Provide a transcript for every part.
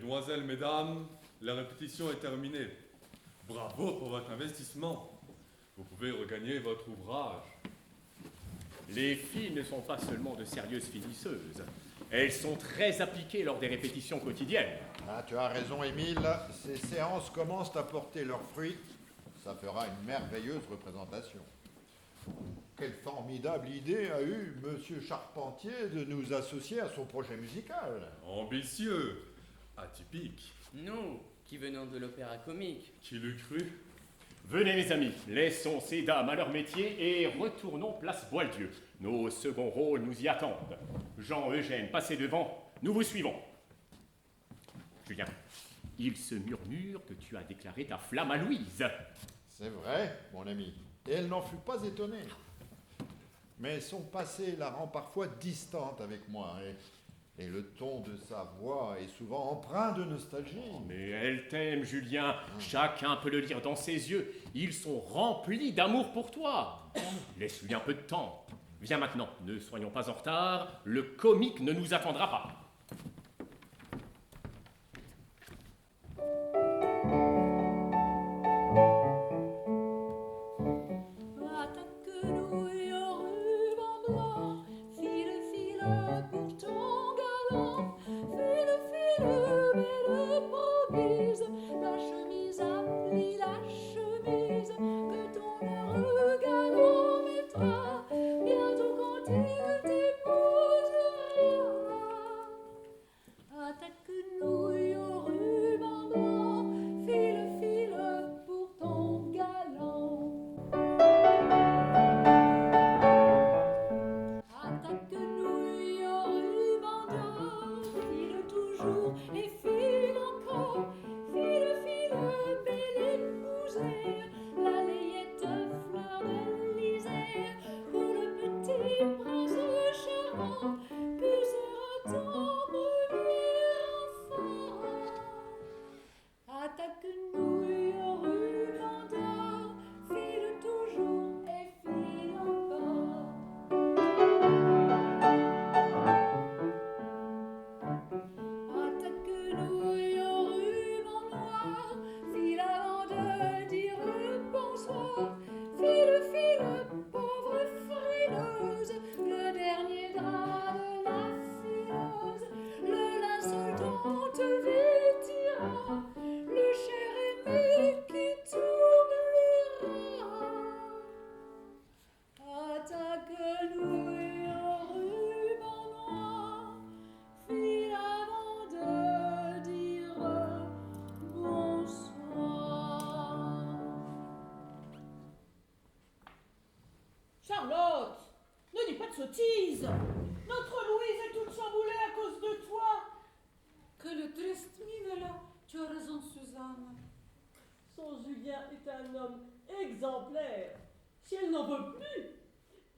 Mesdemoiselles, mesdames, la répétition est terminée. Bravo pour votre investissement. Vous pouvez regagner votre ouvrage. Les filles ne sont pas seulement de sérieuses finisseuses. Elles sont très appliquées lors des répétitions quotidiennes. Ah, tu as raison, Émile. Ces séances commencent à porter leurs fruits. Ça fera une merveilleuse représentation. Quelle formidable idée a eue Monsieur Charpentier de nous associer à son projet musical. Ambitieux, atypique. Nous, qui venons de l'opéra comique. Qui l'eût cru? Venez mes amis, laissons ces dames à leur métier et retournons place Boieldieu. Nos seconds rôles nous y attendent. Jean-Eugène, passez devant, nous vous suivons. Julien, il se murmure que tu as déclaré ta flamme à Louise. C'est vrai, mon ami. Et elle n'en fut pas étonnée. Mais son passé la rend parfois distante avec moi. Et le ton de sa voix est souvent empreint de nostalgie. Oh, mais elle t'aime, Julien. Chacun peut le lire dans ses yeux. Ils sont remplis d'amour pour toi. Laisse-lui un peu de temps. Viens maintenant, ne soyons pas en retard. Le comique ne nous attendra pas.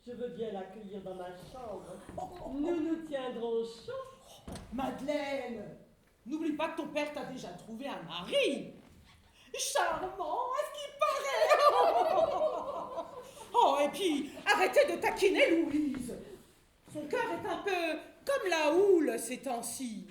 Je veux bien l'accueillir dans ma chambre. Nous nous tiendrons chaud. Madeleine, n'oublie pas que ton père t'a déjà trouvé un mari. Charmant, à ce qu'il paraît. Oh, et puis, arrêtez de taquiner Louise. Son cœur est un peu comme la houle ces temps-ci.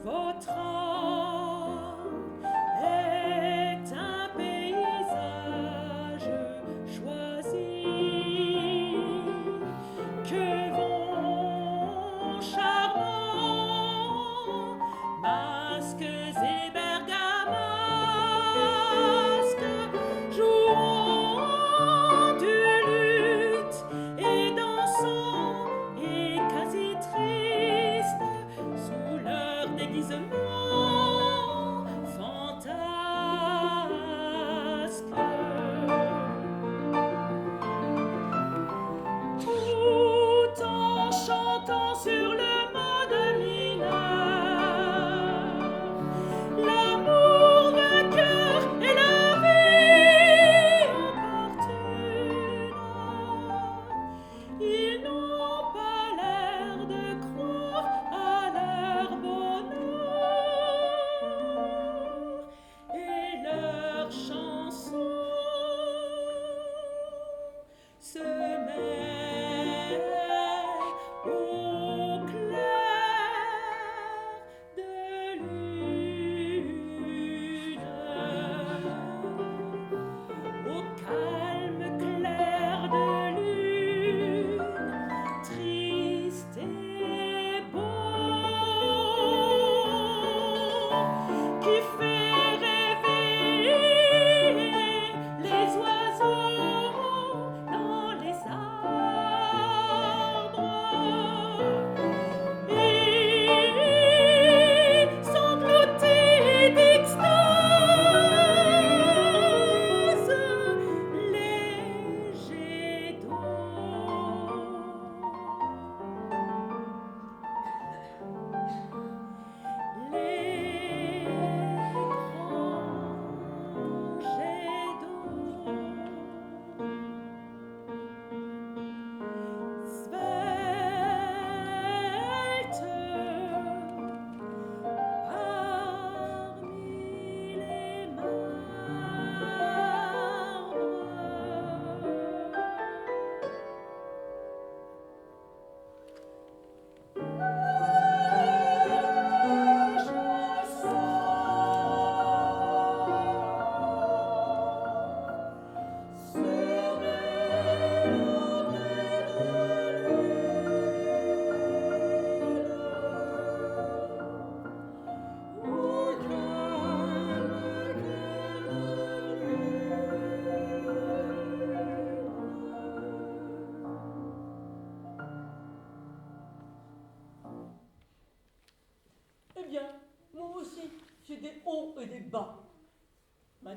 Votre âme est un paysage choisi que vont charmants masques et bergamasques jouant du luth.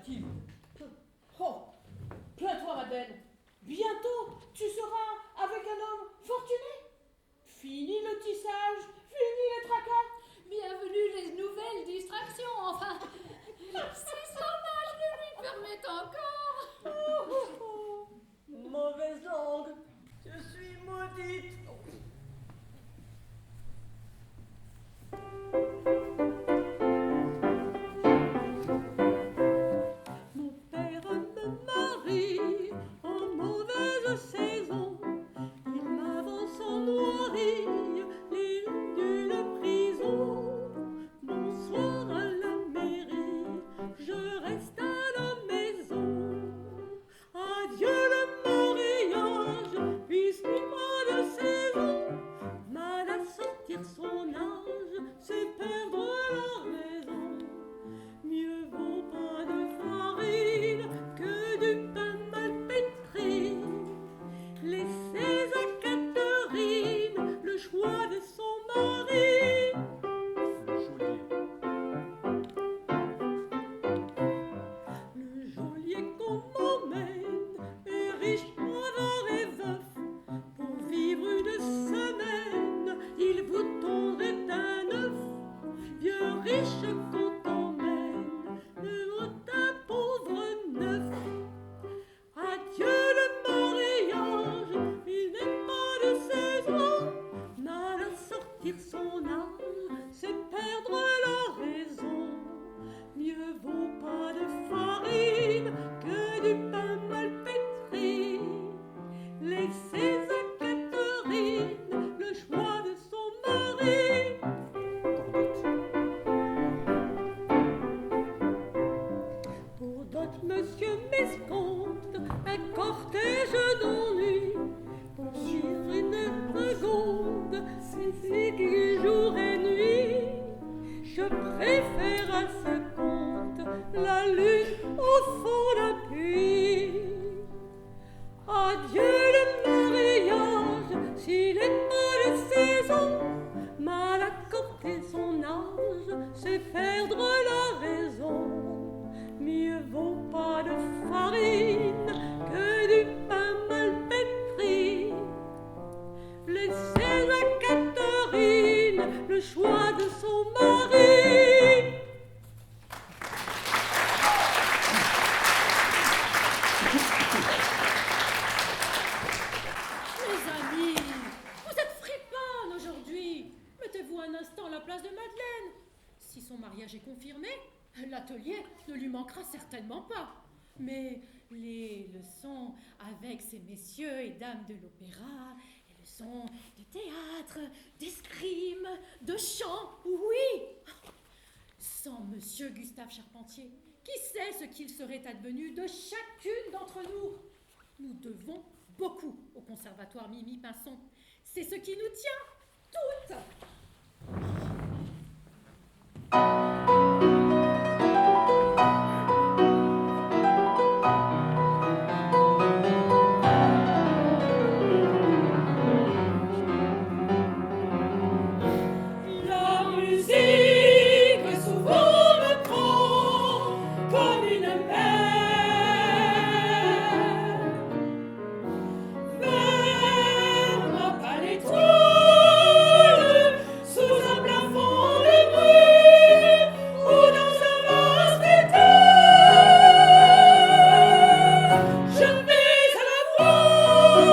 Mathilde. Oh, plains-toi, Madeleine. Bientôt, tu seras avec un homme fortuné. Fini le tissage, fini les tracas. Bienvenue les nouvelles distractions, enfin. Si son âge le lui permet encore. Mauvaise langue. Je suis maudite. Mon père me marie en mauvaise saison. Il m'avance en noirille les rues d'une prison. Bonsoir à la mairie, je reste à la maison. Adieu le mariage, puis suivra de saison. Mal à sortir son âge, c'est perdre la raison. Mieux vaut pas de farine que du pain mal pétri. Laissez à Catherine le choix de son mari. Le geôlier qu'on m'emmène est riche, avare et veuf. Pour vivre une semaine, il vous tondrait un œuf. Vieux riche qu'on t'emmène, ne vaut un pauvre neuf. Adieu le mariage, il n'est pas de saison. Mal à sortir son âge, c'est perdre la raison. Mieux vaut pas de farine que du pain mal pétri. Laissez à Catherine le choix de son mari. Pour dot, monsieur m'escompte un cortège d'ennui. Pour suivre une seconde, c'est jour et nuit. Je préfère à ce compte la lune au fond d'un puits. Adieu le mariage, s'il n'est pas de saison. Mal accorder son âge, c'est perdre la raison. Mieux vaut pas de farine que du pain mal pétri. Laissez à Catherine le choix de son mari. Mes amis, vous êtes friponnes aujourd'hui. Mettez-vous un instant à la place de Madeleine. Si son mariage est confirmé, l'atelier ne lui manquera certainement pas. Mais les leçons avec ces messieurs et dames de l'opéra, les leçons de théâtre, d'escrime, de chant, oui. Sans monsieur Gustave Charpentier, qui sait ce qu'il serait advenu de chacune d'entre nous? Nous devons beaucoup au conservatoire Mimi Pinson. C'est ce qui nous tient toutes. La musique souvent me prend comme une mer vers ma pâle étoile sous un plafond de brume ou dans un vaste étang. Je vais à la voile.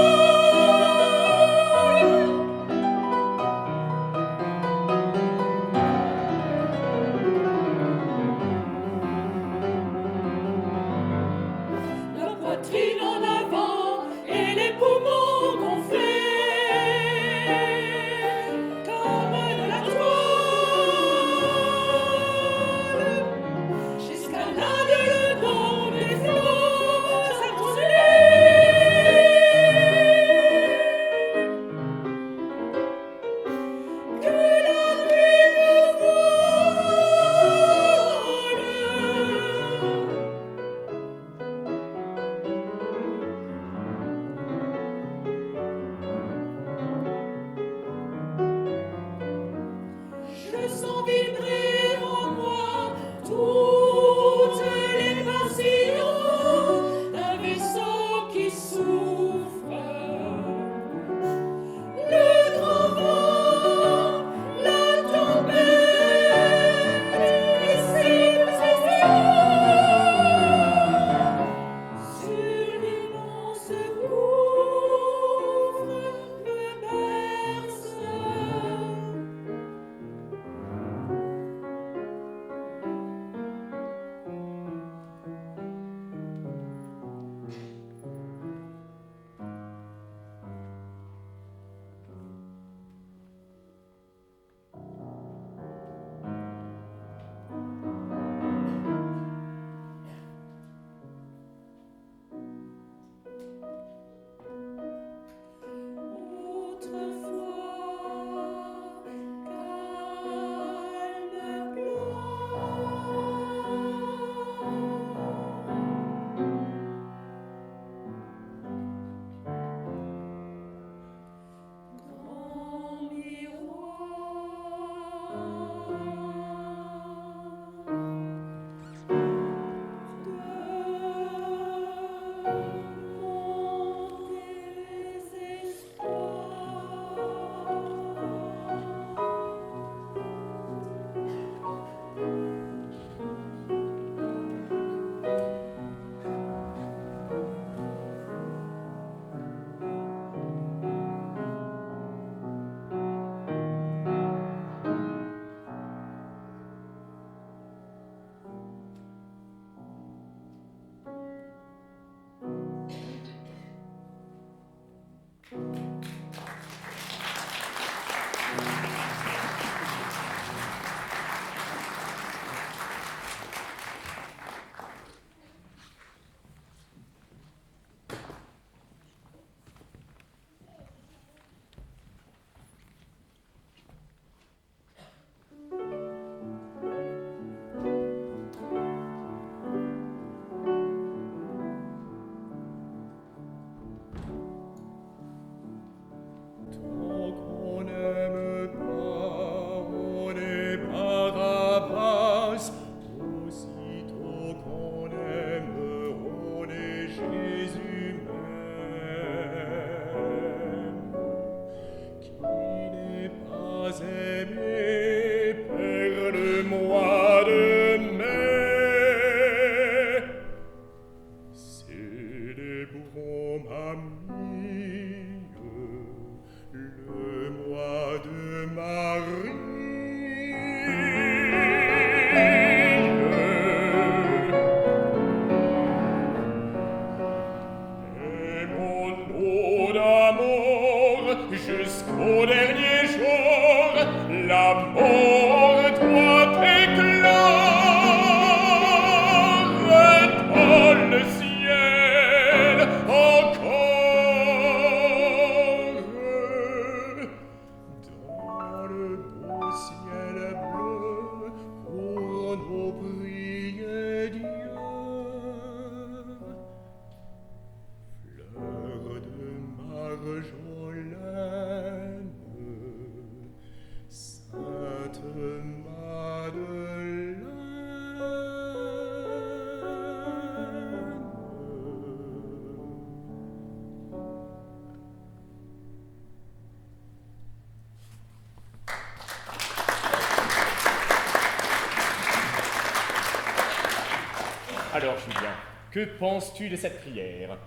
Julien, que penses-tu de cette prière?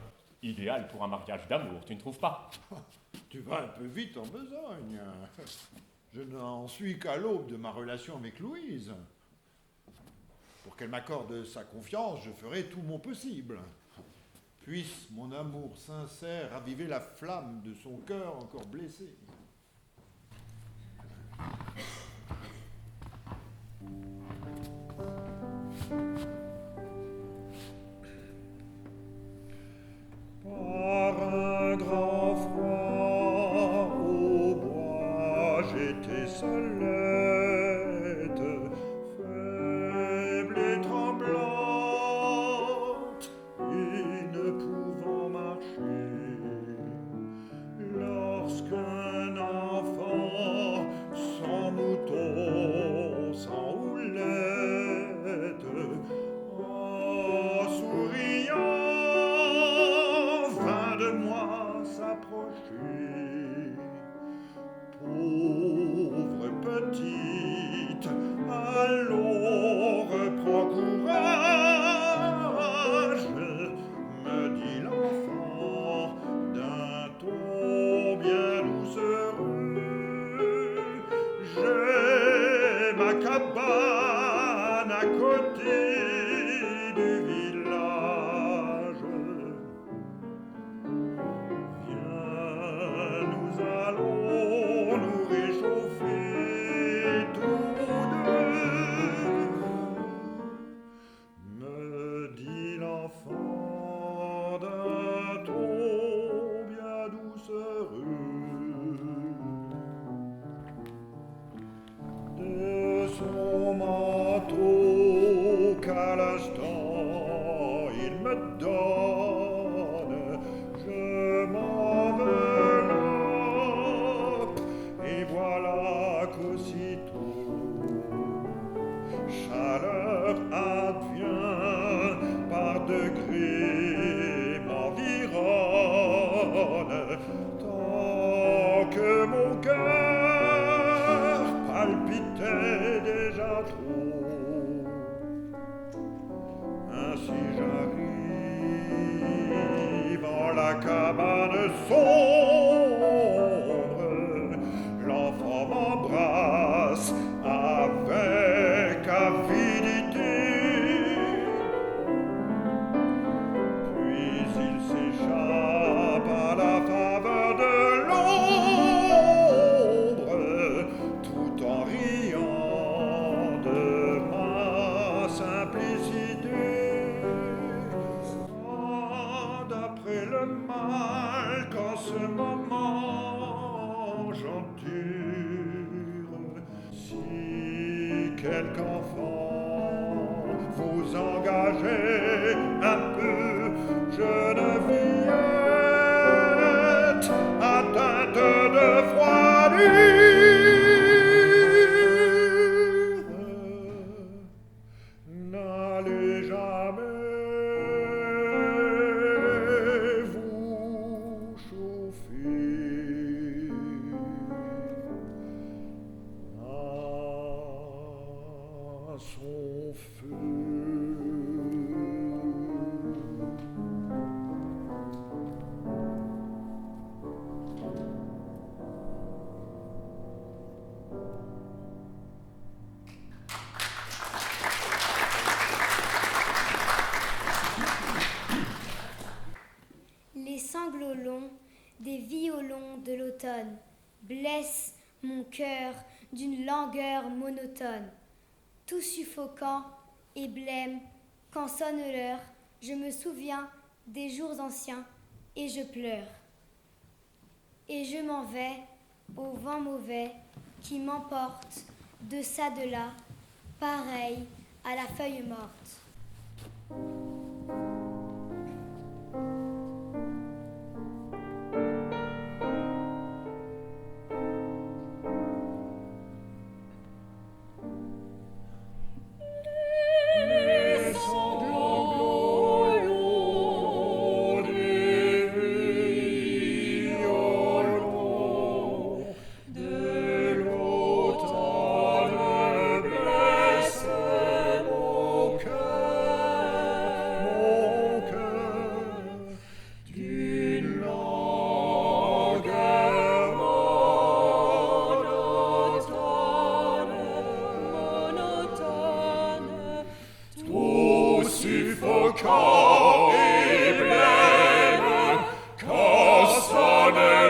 Idéal pour un mariage d'amour, tu ne trouves pas? Tu vas un peu vite en besogne. Je n'en suis qu'à l'aube de ma relation avec Louise. Pour qu'elle m'accorde sa confiance, je ferai tout mon possible. Puisse mon amour sincère raviver la flamme de son cœur encore blessé. Par un grand froid au bois, j'étais seulette, faible et tremblante, et ne pouvant marcher. Lorsqu'un enfant, sans mouton, sans houlette, en souriant, vint de moi s'approcher. Pauvre petite, allons, reprends courage, me dit l'enfant d'un ton bien doucereux. J'ai ma cabane à côté du village. Viens, nous allons nous réchauffer tous deux, me dit l'enfant d'un ton bien doucereux. De son manteau qu'à l'instant il me donne, je m'enveloppe et voilà qu'aussitôt chaleur advient par degrés m'environne, tant que mon cœur palpitait déjà trop. Ainsi j'arrive en la cabane sombre, l'enfant m'embrasse avec avidité. Puis il s'échappe à la faveur de l'ombre, tout en riant de ma simplicité. Ah, d'après le mal qu'en ce moment j'endure, si quelque enfant vous engagez un peu, Geneviève, atteinte de froidure, n'allez jamais vous chauffer à son feu. Les sanglots longs des violons de l'automne blessent mon cœur d'une langueur monotone. Tout suffocant et blême, quand sonne l'heure, je me souviens des jours anciens et je pleure. Et je m'en vais au vent mauvais qui m'emporte de ça de là, pareil à la feuille morte. Mon cœur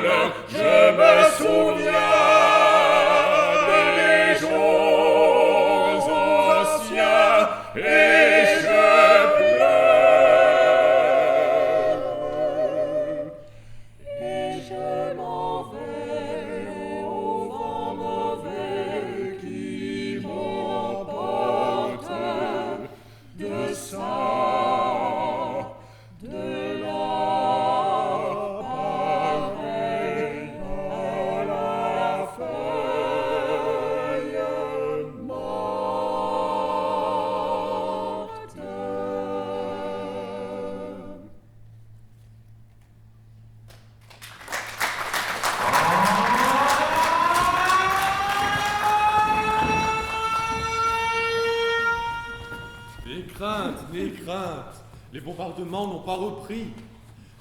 l'heure, je me souviens des jours anciens et je pleure. Et je m'en vais au vent mauvais qui m'emporte de ça, de là, pareil à la feuille morte. N'aie crainte, les bombardements n'ont pas repris.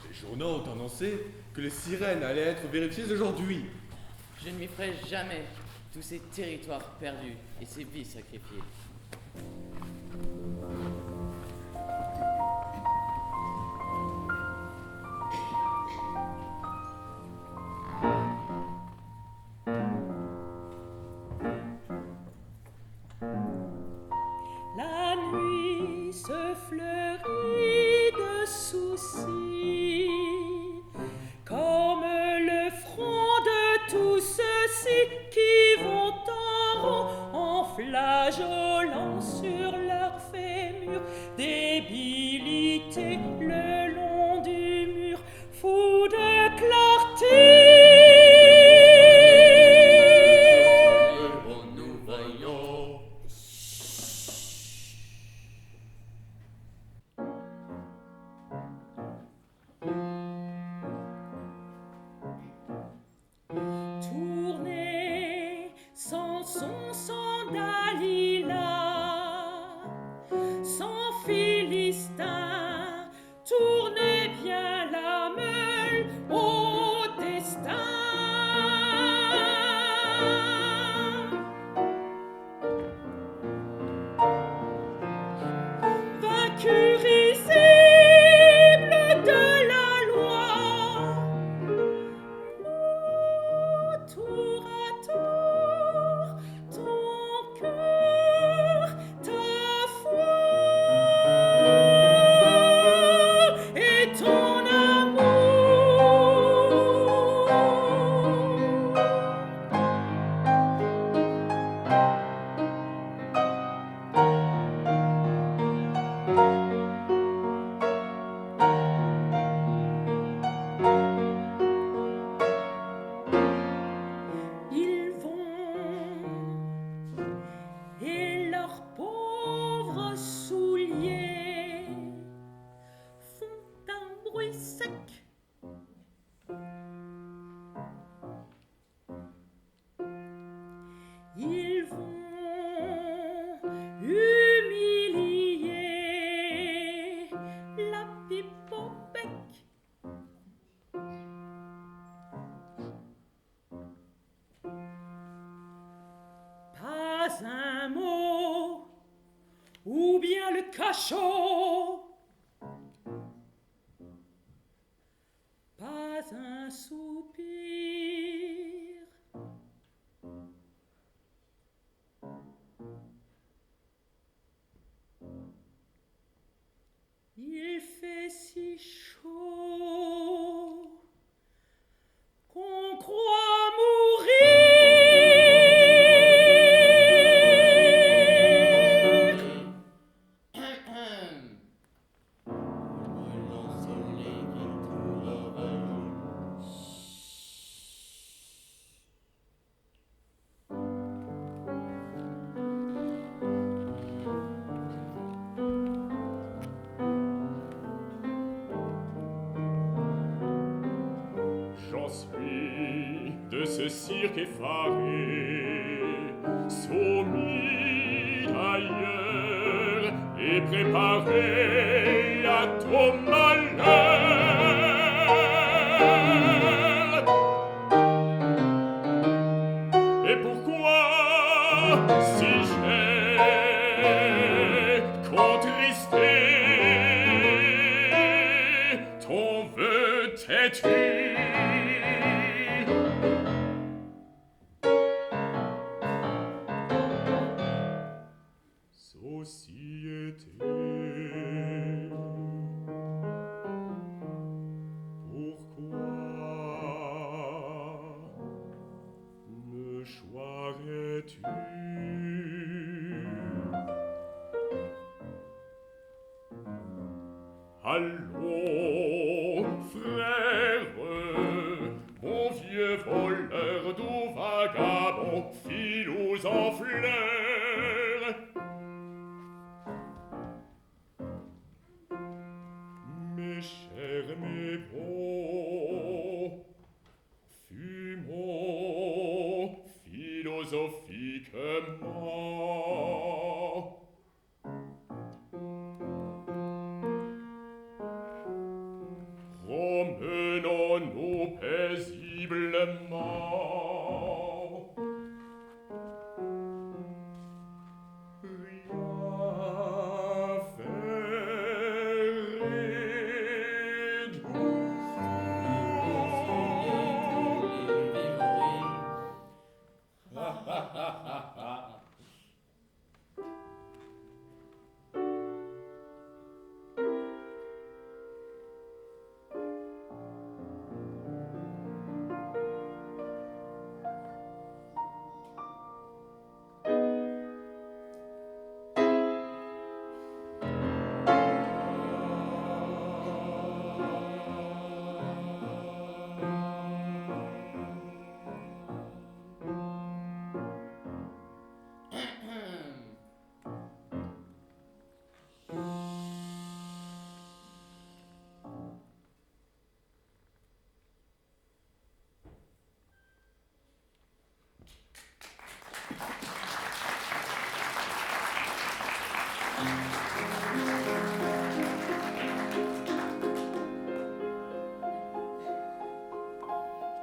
Les journaux ont annoncé que les sirènes allaient être vérifiées aujourd'hui. Je ne m'y ferai jamais. Tous ces territoires perdus et ces vies sacrifiées. La nuit se fleurit de soucis, comme le front de tous ceux-ci qui vont en rond, en flageolant sur leur fémur, débilité le long du mur, fou de clarté. Nous voyons. Tournez sans son, sans Dalila, sans Philistin, tournez bien la meule au destin. Vaincu risible de la loi, tour à tour, ton cœur, ta foi et ton amour. Ils vont et leurs pauvres souliers font un bruit sec. Ils vont humilier la pipe au bec. Pas un mot, ou bien le cachot. Pas un soupir. Il fait si chaud qu'on croit mourir. J'en suis de ce cirque effaré, soumis ailleurs et préparé à ton malheur. Et pourquoi si j'ai contristé ton vœu têtu? Allons, frère, bon vieux voleur doux vagabond, filous en fleurs. Mes chers, mes bons, fumons philosophiquement. Promenons-nous paisiblement. Rien faire est doux.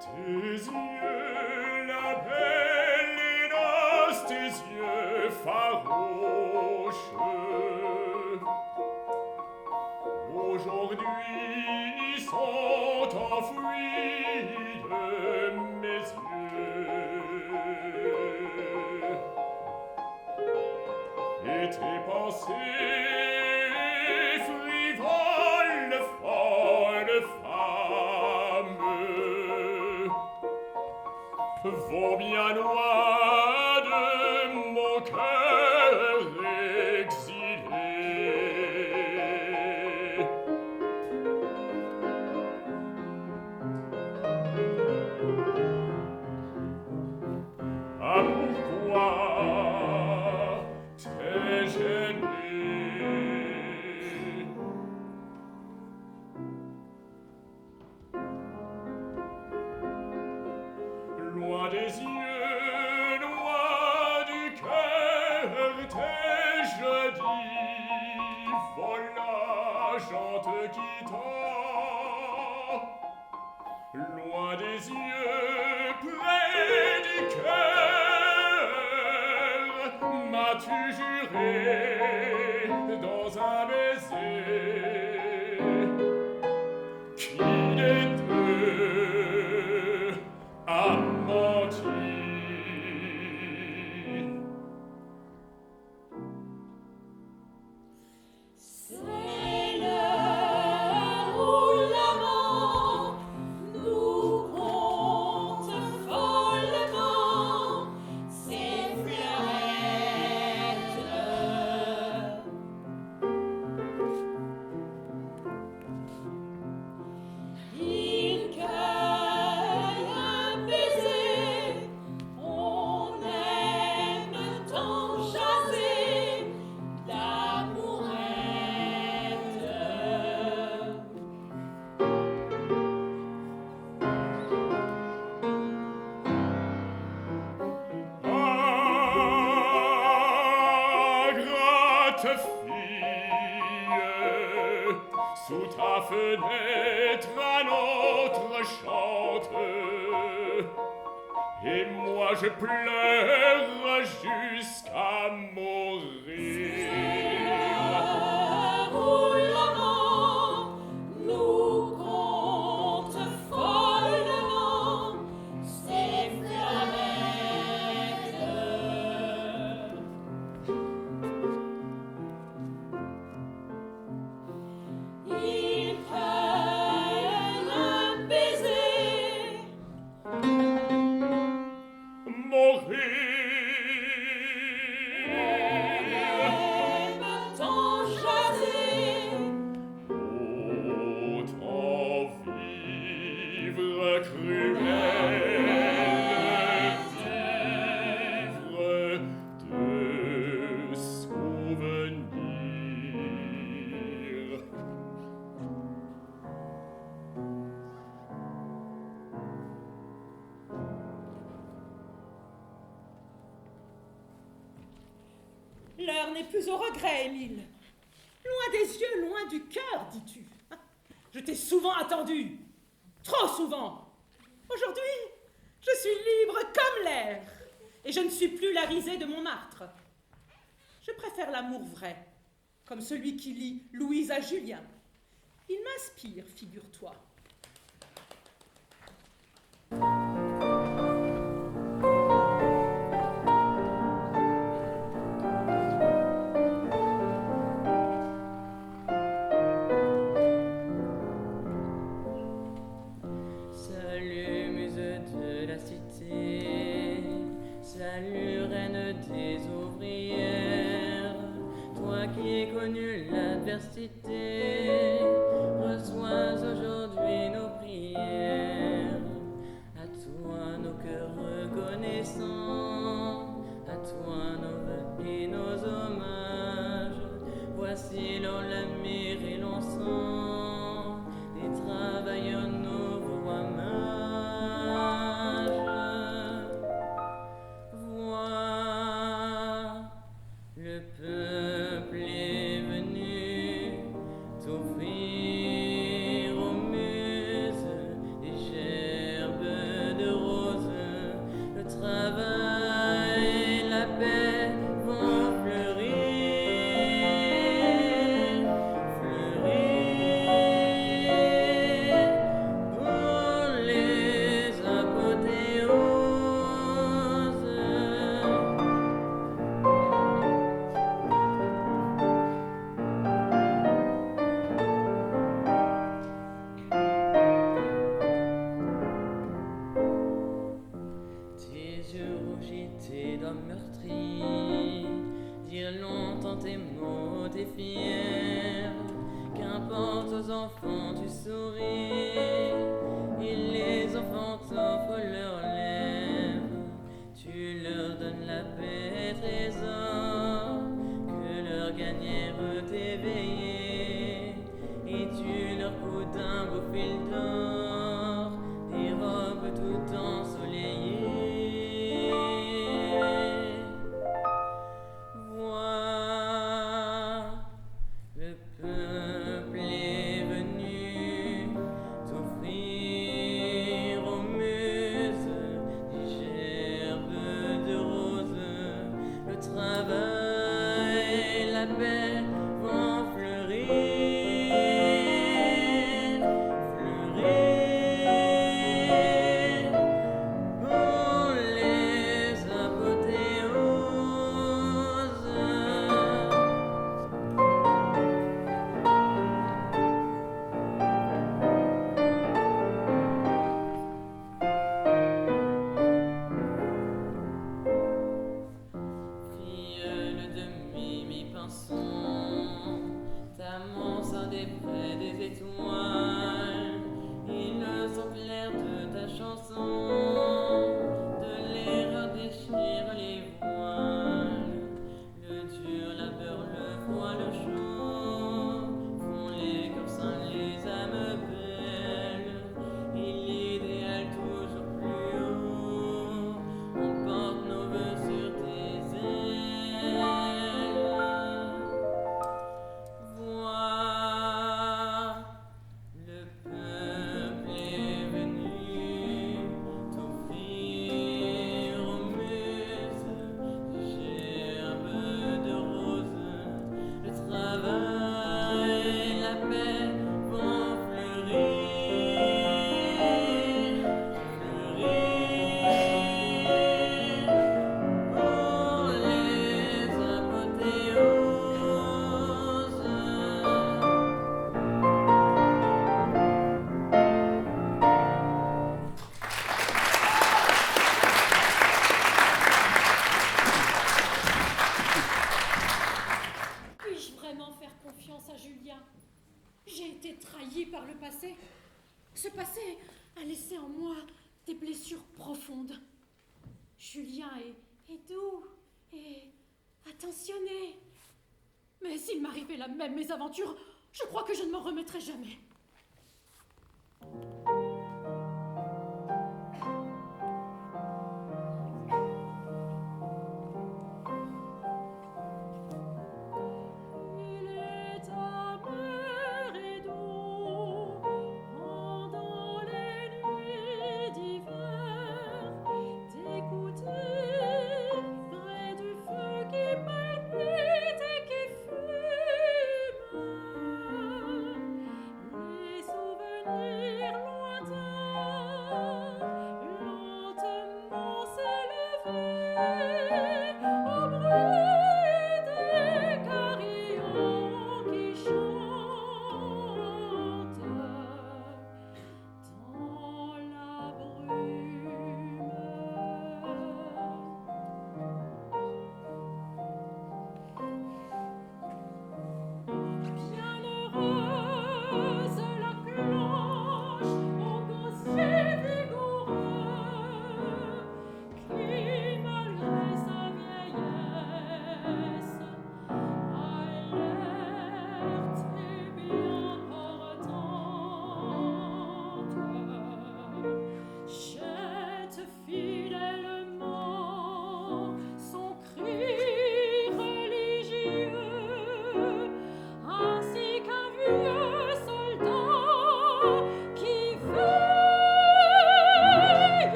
Tes yeux, la belle Hélas, tes yeux farouches, aujourd'hui ils sont enfouis de mes yeux. Et tes pensées frivoles, folles femmes, vont bien loin de mon cœur exilé. À pourquoi t'ai-je gêné? Loin des yeux, loin du cœur, t'ai-je dit, volage en te quittant. Loin des yeux, près du cœur, m'as-tu juré dans un baiser? Qui des deux a menti? C'est l'heure où l'amant nous compte follement ses fleurettes. Il cueille un baiser, on aime tant jaser d'amourette. Ingrate fille, sous ta fenêtre un autre chante, et moi je pleure jusqu'à mourir. Où l'amant nous compte follement ses fleurettes. Il cueille un baiser, Mourir. aime n'est plus au regret, Émile. Loin des yeux, loin du cœur, dis-tu. Je t'ai souvent attendu. Trop souvent. Aujourd'hui, je suis libre comme l'air. Et je ne suis plus la risée de mon martre. Je préfère l'amour vrai, comme celui qui lie Louise à Julien. Il m'inspire, figure-toi. Salut, muse de la cité, salut, reine des ouvrières, toi qui as connu l'adversité, reçois aujourd'hui nos prières. À toi nos cœurs reconnaissants, à toi nos vœux et nos hommages. Voici l'on la mire et l'on sent des travailleurs nouveaux à mage. Vois, le peuple est venu t'offrir aux muses des gerbes de roses. Le travail, la paix vont fleurir, fleurir pour les apothéoses. Tes yeux rougis, tes doigts meurtris, dire longtemps tes mots, tes fiers. Qu'importe aux enfants tu souris, et les enfants t'offrent leurs lèvres. Tu leur donnes la paix, trésor, que leur gagnèrent t'éveiller, et tu leur couds d'un beau fil d'or, des robes tout ensoleillées. Vois, le peuple est venu t'offrir aux muses des gerbes de roses. Le travail, la paix vont fleurir, fleurir pour les apothéoses. Filleule de Mimi Pinson, ta mansarde est près des étoiles. Ils sont clairs de ta chanson, de l'erreur déchire les voiles. Le dur labeur, le froid, le chaud font les cœurs saints, les âmes belles. Et l'idéal toujours plus haut, on porte nos vœux sur tes ailes. Vois, le peuple est venu t'offrir aux muses des gerbes de roses. Le travail, la paix vont fleurir, fleurir pour les apothéoses. Puis-je vraiment faire confiance à Julien? J'ai été trahie par le passé. Ce passé a laissé en moi des blessures profondes. Julien est doux et attentionné. Mais s'il m'arrivait la même mésaventure, je crois que je ne m'en remettrai jamais.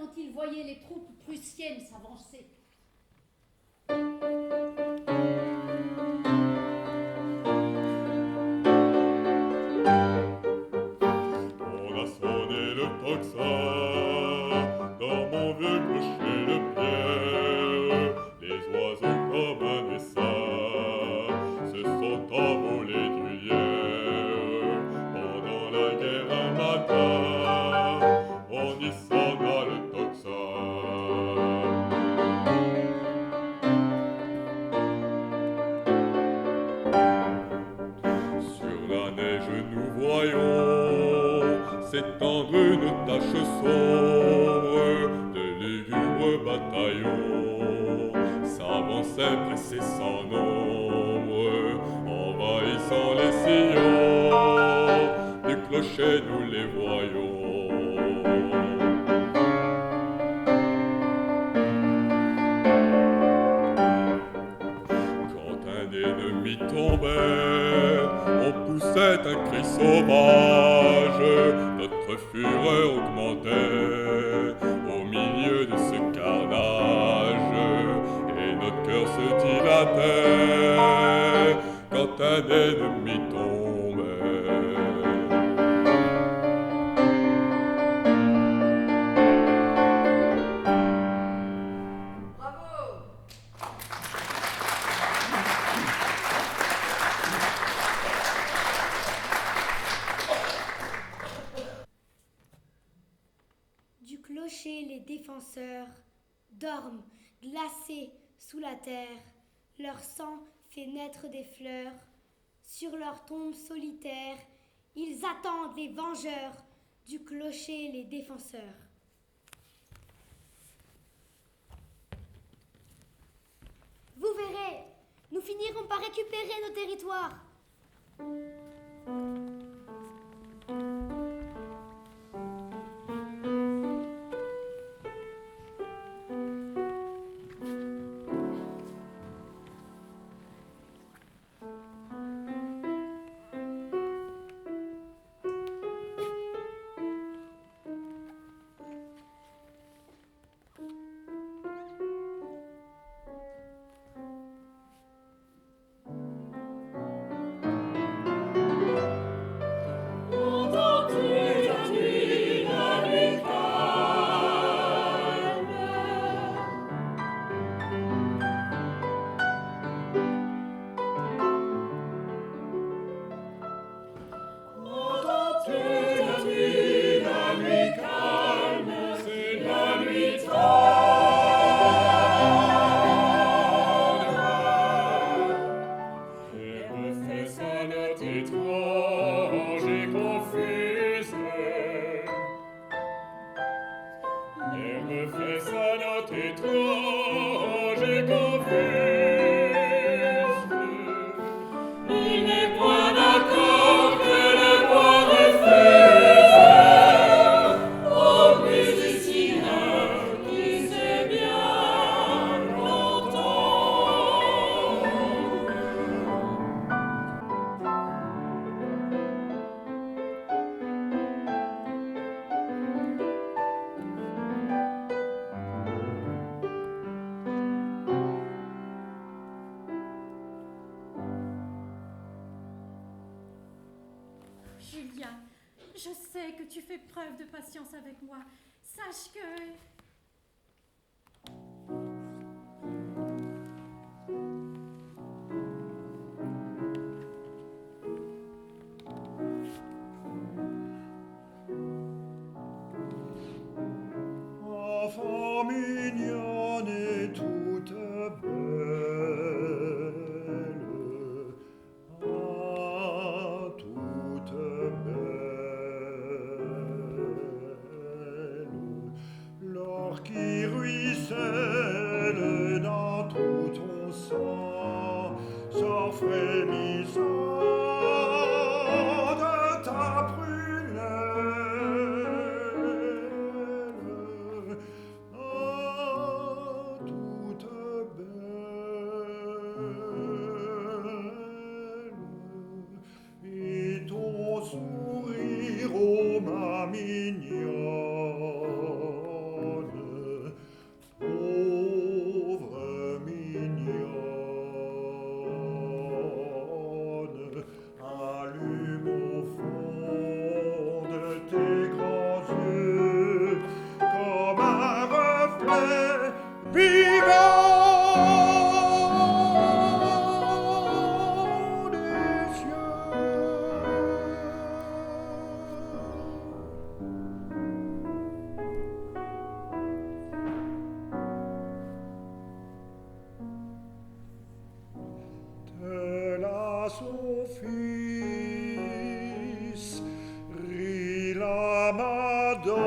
quand il voyait les troupes prussiennes s'avancer. On a sonné le tocsin dans mon vieux clocher de pierre. Les oiseaux comme un essaim se sont envolés du lierre. Pendant la guerre un matin, on y sonna le tocsin. Sur la neige nous voyons s'étendre une tache sombre de lugubres bataillons s'avançaient pressés sans nombre, envahissant les sillons du clocher nous les voyons. Quand un ennemi tombait, on poussait un cri sauvage, notre fureur augmentait au milieu de ce carnage, et notre cœur se dilatait quand un ennemi tombait. Du clocher, les défenseurs dorment, glacés sous la terre. Leur sang fait naître des fleurs. Sur leur tombe solitaire, ils attendent les vengeurs. Du clocher, les défenseurs. Vous verrez, nous finirons par récupérer nos territoires. Julien, je sais que tu fais preuve de patience avec moi. Sache que... Enfant mignonne et toute belle, ah, toute belle, l'or qui ruisselle dans tout ton sang, sort frémissant de ta prunelle. Sourire, ô ma mignonne, Pauvre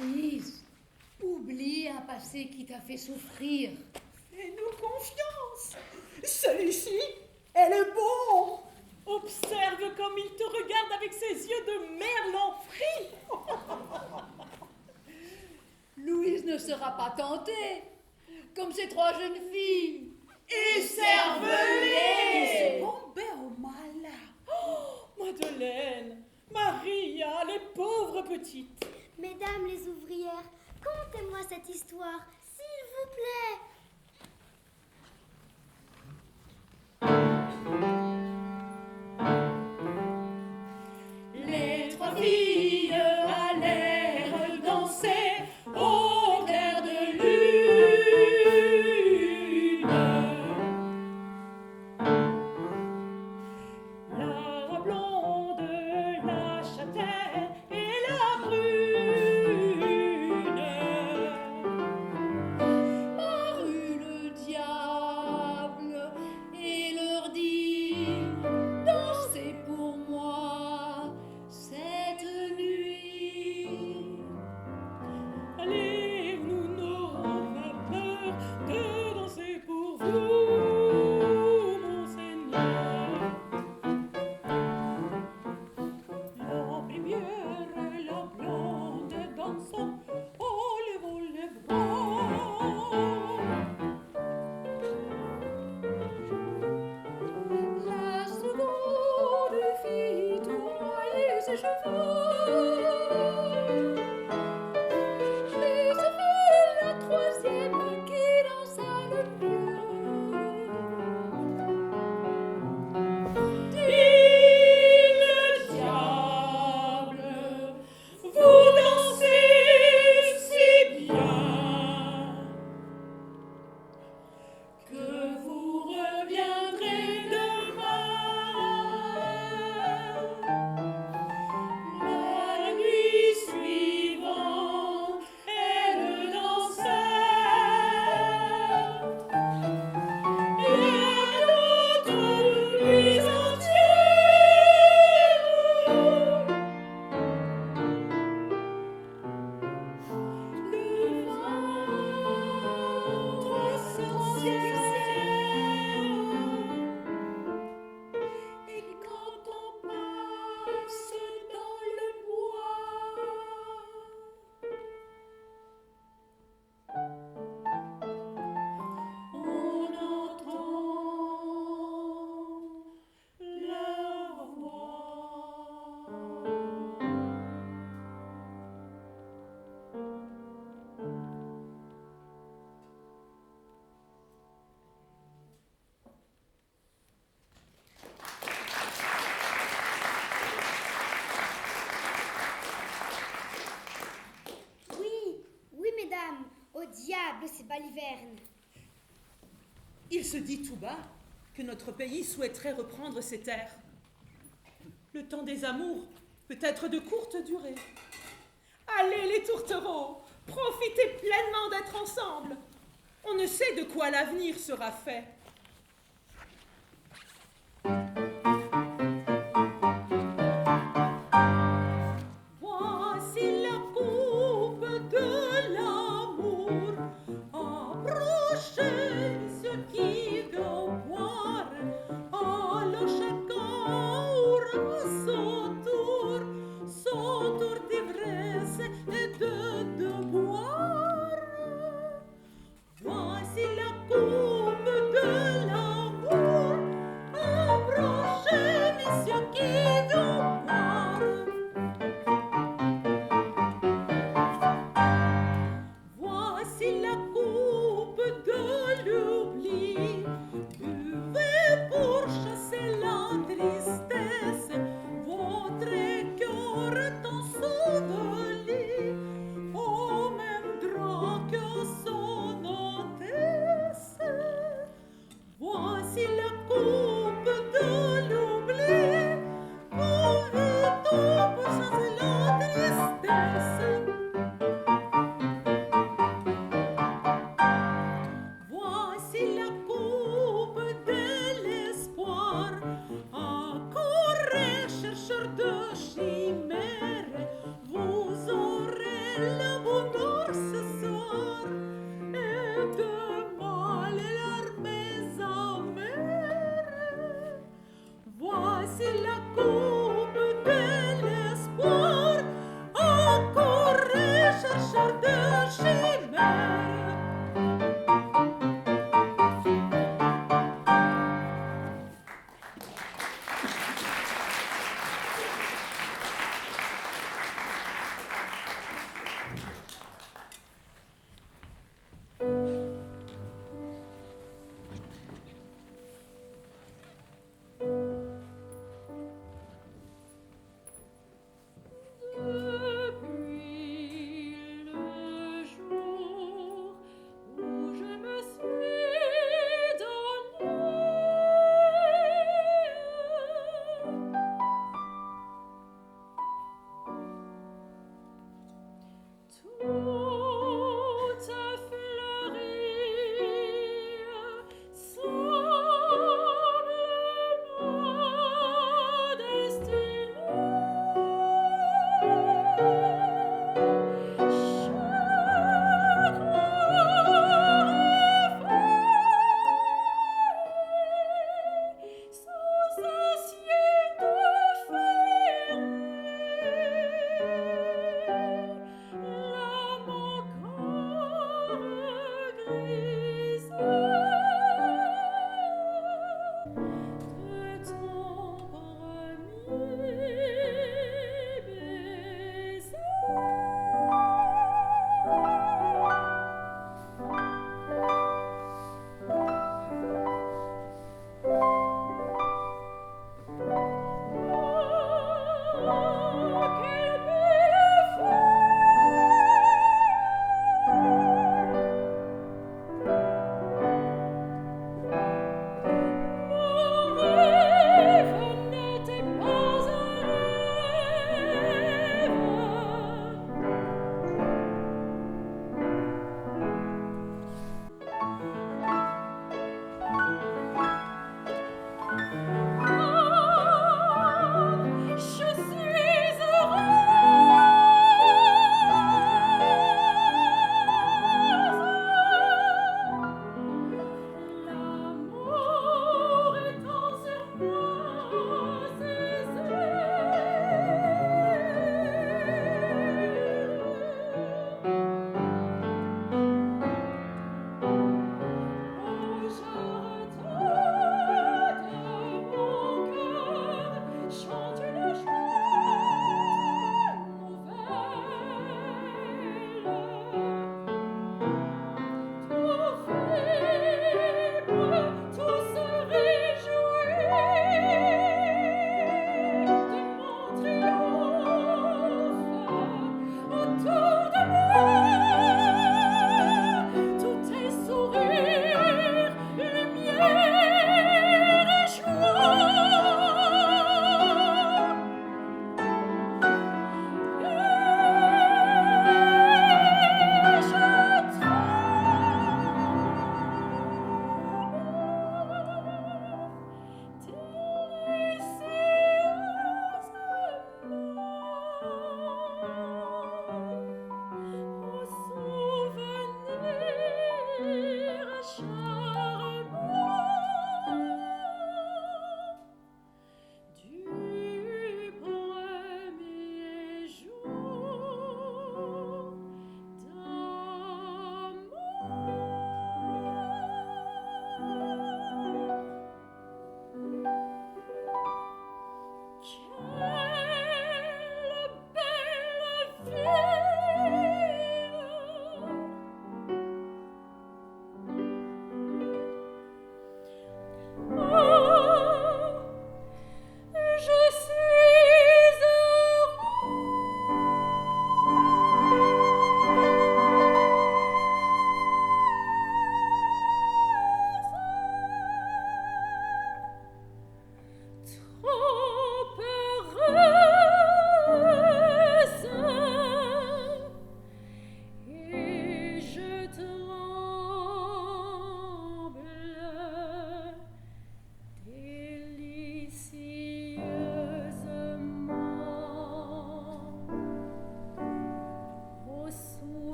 Louise, oublie un passé qui t'a fait souffrir. Fais-nous confiance. Celui-ci, elle est bon. Observe comme il te regarde avec ses yeux de merlan frit. Louise ne sera pas tentée, comme ces trois jeunes filles. Écervelée. Tombée au mal. Oh, Madeleine, Maria, les pauvres petites. Mesdames les ouvrières, contez-moi cette histoire, s'il vous plaît. Les trois filles allèrent danser au clair de lune. La blonde, la châtaine et la brune. Parut le diable et leur dit: dansez pour moi cette nuit. Allez, nous n'aurons pas peur de danser pour vous, mon Seigneur. La première, la blonde dansant, oh les bras. La seconde fit tournoyer ses cheveux. Mais ce fut la troisième qui dansa le mieux. Dit le diable: vous dansez si bien que vous reviendrez demain. La nuit suivante, elle dansait, et toute nuit entière, le ventre s'enserre. Et quand on passe dans le bois, on entend leur voix. Oui, mesdames, au diable ces balivernes. Il se dit tout bas que notre pays souhaiterait reprendre ses terres. Le temps des amours peut être de courte durée. Allez les tourtereaux, profitez pleinement d'être ensemble. On ne sait de quoi l'avenir sera fait. Voici la coupe de l'amour. Approchez ceux qui veulent boire. Alors chacun aura son tour d'ivresse et de boire. Voici la coupe de l'amour.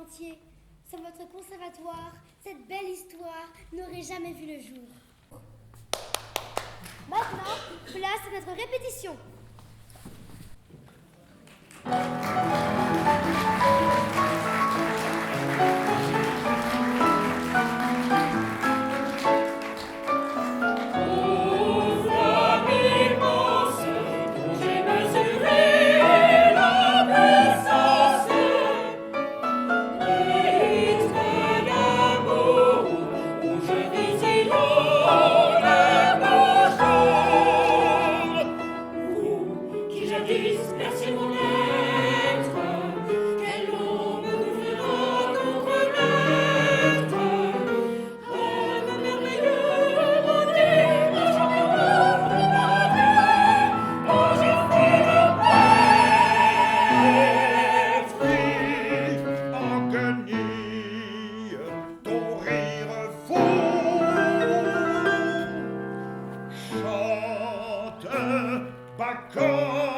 Charpentier. Sans votre conservatoire, cette belle histoire n'aurait jamais vu le jour. Maintenant, place à notre répétition. Bacchus